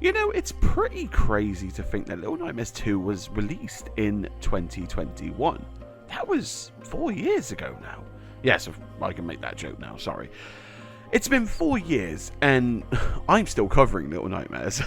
You know, it's pretty crazy to think that Little Nightmares 2 was released in 2021. That was 4 years ago now. Yes, I can make that joke now, sorry. It's been 4 years, and I'm still covering Little Nightmares.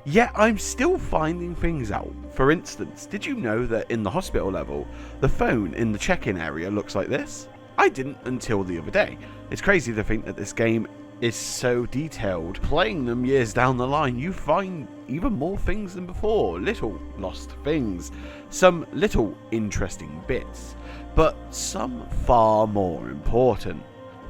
Yet I'm still finding things out. For instance, did you know that in the hospital level, the phone in the check-in area looks like this? I didn't until the other day. It's crazy to think that this game is so detailed. Playing them years down the line, you find even more things than before. Little lost things, some little interesting bits, but some far more important.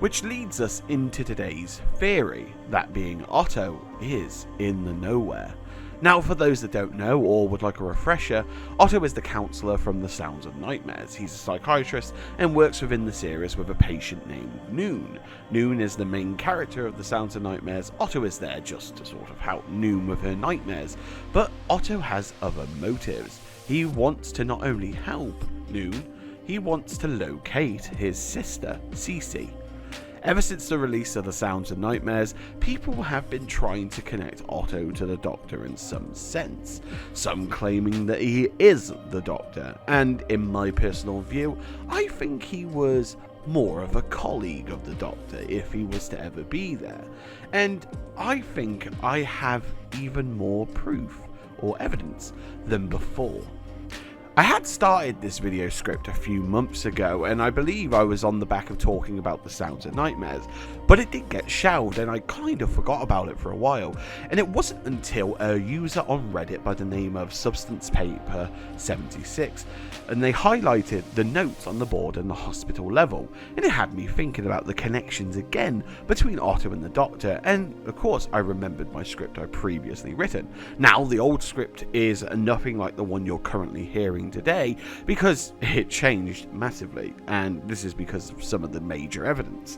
Which leads us into today's theory, that being Otto is in the nowhere. Now, for those that don't know or would like a refresher, Otto is the counsellor from The Sounds of Nightmares. He's a psychiatrist and works within the series with a patient named Noon. Noon is the main character of The Sounds of Nightmares. Otto is there just to sort of help Noon with her nightmares, but Otto has other motives. He wants to not only help Noon, he wants to locate his sister, Cece. Ever since the release of The Sounds of Nightmares, people have been trying to connect Otto to the Doctor in some sense, some claiming that he is the Doctor, and in my personal view, I think he was more of a colleague of the Doctor if he was to ever be there, and I think I have even more proof or evidence than before. I had started this video script a few months ago, and I believe I was on the back of talking about The Sounds of Nightmares, but it did get shelved and I kind of forgot about it for a while, and it wasn't until a user on Reddit by the name of SubstancePaper76, and they highlighted the notes on the board in the hospital level, and it had me thinking about the connections again between Otto and the Doctor, and of course I remembered my script I previously written. Now the old script is nothing like the one you're currently hearing today because it changed massively, and this is because of some of the major evidence.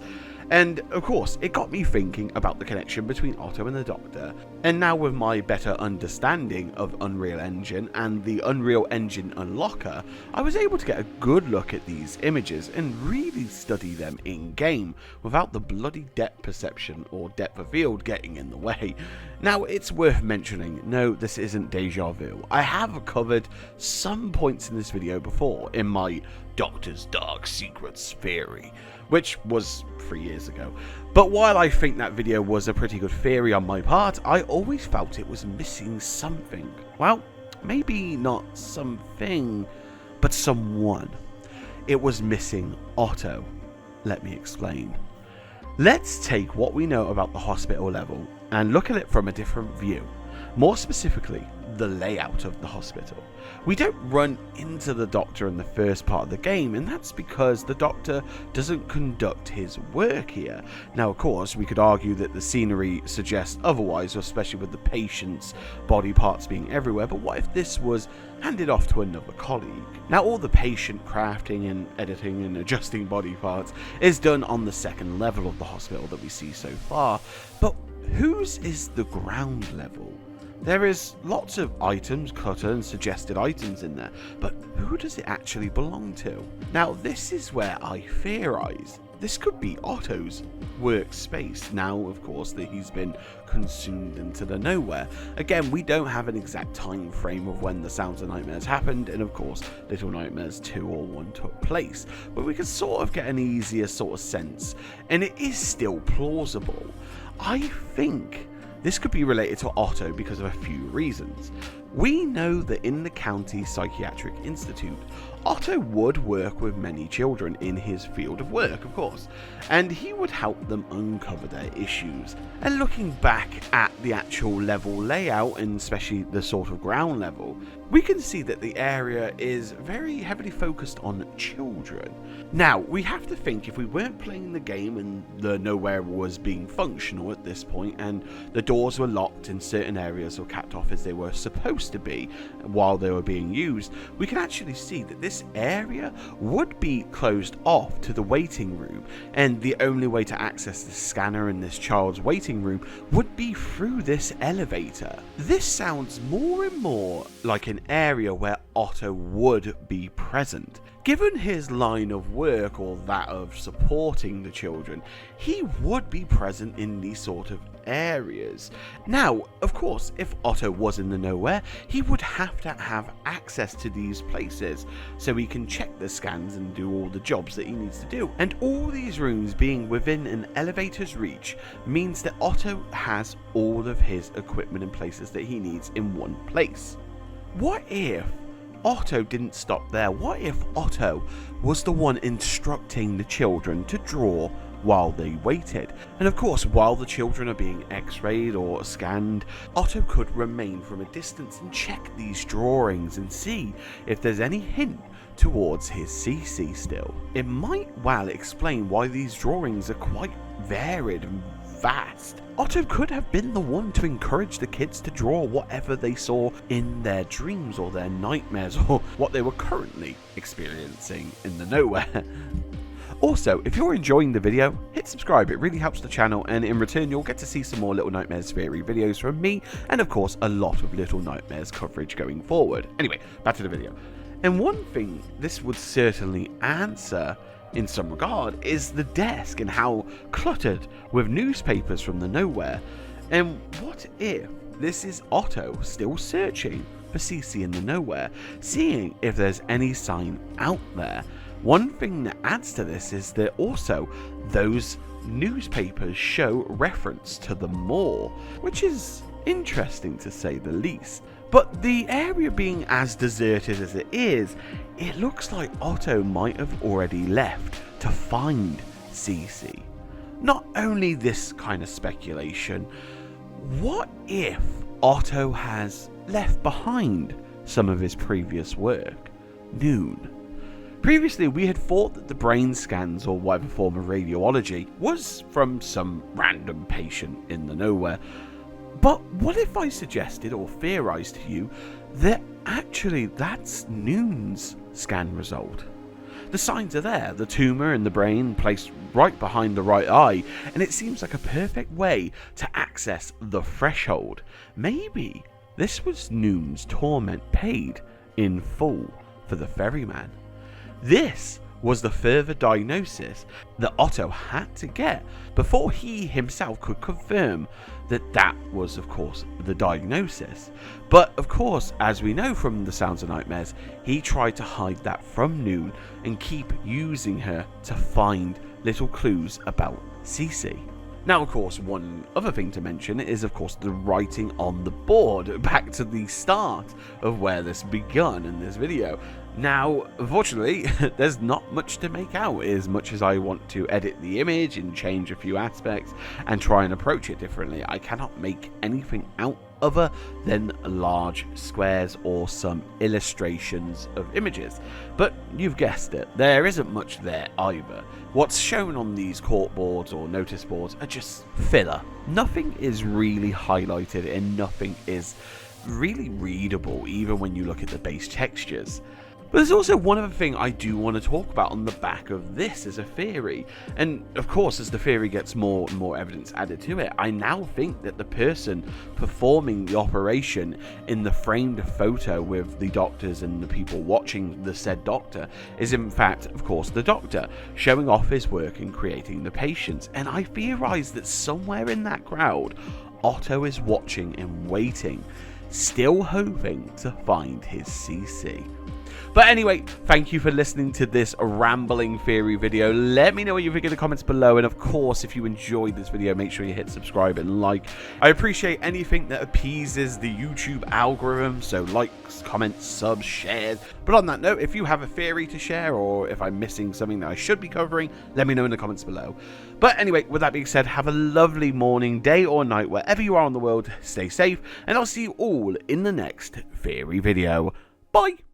And of course, it got me thinking about the connection between Otto and the Doctor, and now with my better understanding of Unreal Engine and the Unreal Engine Unlocker, I was able to get a good look at these images and really study them in-game without the bloody depth perception or depth of field getting in the way. Now, it's worth mentioning, no, this isn't deja vu. I have covered some points in this video before in my Doctor's Dark Secrets theory, which was 3 years ago. But while I think that video was a pretty good theory on my part, I always felt it was missing something. Well, maybe not something, but someone. It was missing Otto. Let me explain. Let's take what we know about the hospital level and look at it from a different view. More specifically, the layout of the hospital. We don't run into the Doctor in the first part of the game, and that's because the Doctor doesn't conduct his work here. Now, of course, we could argue that the scenery suggests otherwise, especially with the patient's body parts being everywhere, but what if this was handed off to another colleague? Now, all the patient crafting and editing and adjusting body parts is done on the second level of the hospital that we see so far, but whose is the ground level? There is lots of items, clutter and suggested items in there, but who does it actually belong to? Now, this is where I theorise. This could be Otto's workspace, now of course that he's been consumed into the nowhere. Again, we don't have an exact time frame of when The Sounds of Nightmares happened, and of course Little Nightmares 2 or 1 took place, but we can sort of get an easier sort of sense, and it is still plausible. I think this could be related to Otto because of a few reasons. We know that in the County Psychiatric Institute, Otto would work with many children in his field of work, of course, and he would help them uncover their issues. And looking back at the actual level layout, and especially the sort of ground level, we can see that the area is very heavily focused on children. Now, we have to think if we weren't playing the game and the nowhere was being functional at this point, and the doors were locked in certain areas or capped off as they were supposed to be while they were being used, we can actually see that this area would be closed off to the waiting room, and the only way to access the scanner in this child's waiting room would be through this elevator. This sounds more and more like an area where Otto would be present. Given his line of work or that of supporting the children, he would be present in these sort of areas. Now, of course, if Otto was in the nowhere, he would have to have access to these places so he can check the scans and do all the jobs that he needs to do. And all these rooms being within an elevator's reach means that Otto has all of his equipment and places that he needs in one place. What if Otto didn't stop there? What if Otto was the one instructing the children to draw while they waited? And of course, while the children are being x-rayed or scanned, Otto could remain from a distance and check these drawings and see if there's any hint towards his CC still. It might well explain why these drawings are quite varied and vast. Otto could have been the one to encourage the kids to draw whatever they saw in their dreams or their nightmares or what they were currently experiencing in the nowhere. Also, if you're enjoying the video, hit subscribe, it really helps the channel, and in return you'll get to see some more Little Nightmares theory videos from me, and of course a lot of Little Nightmares coverage going forward. Anyway, back to the video. And one thing this would certainly answer in some regard is the desk and how cluttered with newspapers from the nowhere. And what if this is Otto still searching for CC in the nowhere, seeing if there's any sign out there? One thing that adds to this is that also those newspapers show reference to the moor, which is interesting to say the least. But the area being as deserted as it is, it looks like Otto might have already left to find CC. Not only this kind of speculation, what if Otto has left behind some of his previous work? Noon. Previously, we had thought that the brain scans or whatever form of radiology was from some random patient in the nowhere. But what if I suggested or theorized to you that actually that's Noon's scan result? The signs are there, the tumour in the brain placed right behind the right eye, and it seems like a perfect way to access the threshold. Maybe this was Noon's torment paid in full for the ferryman. This was the further diagnosis that Otto had to get before he himself could confirm that that was, of course, the diagnosis. But, of course, as we know from the Sounds of Nightmares, he tried to hide that from Noon and keep using her to find little clues about CC. Now, of course, one other thing to mention is, of course, the writing on the board, back to the start of where this begun in this video. Now, unfortunately, there's not much to make out, as much as I want to edit the image and change a few aspects and try and approach it differently. I cannot make anything out other than large squares or some illustrations of images. But you've guessed it, there isn't much there either. What's shown on these cork boards or notice boards are just filler. Nothing is really highlighted and nothing is really readable, even when you look at the base textures. But there's also one other thing I do want to talk about on the back of this as a theory, and of course as the theory gets more and more evidence added to it, I now think that the person performing the operation in the framed photo with the doctors and the people watching the said doctor is in fact, of course, the doctor, showing off his work in creating the patients. And I theorize that somewhere in that crowd, Otto is watching and waiting, still hoping to find his CC. But anyway, thank you for listening to this rambling theory video. Let me know what you think in the comments below. And of course, if you enjoyed this video, make sure you hit subscribe and like. I appreciate anything that appeases the YouTube algorithm. So likes, comments, subs, shares. But on that note, if you have a theory to share or if I'm missing something that I should be covering, let me know in the comments below. But anyway, with that being said, have a lovely morning, day or night, wherever you are in the world. Stay safe, and I'll see you all in the next theory video. Bye!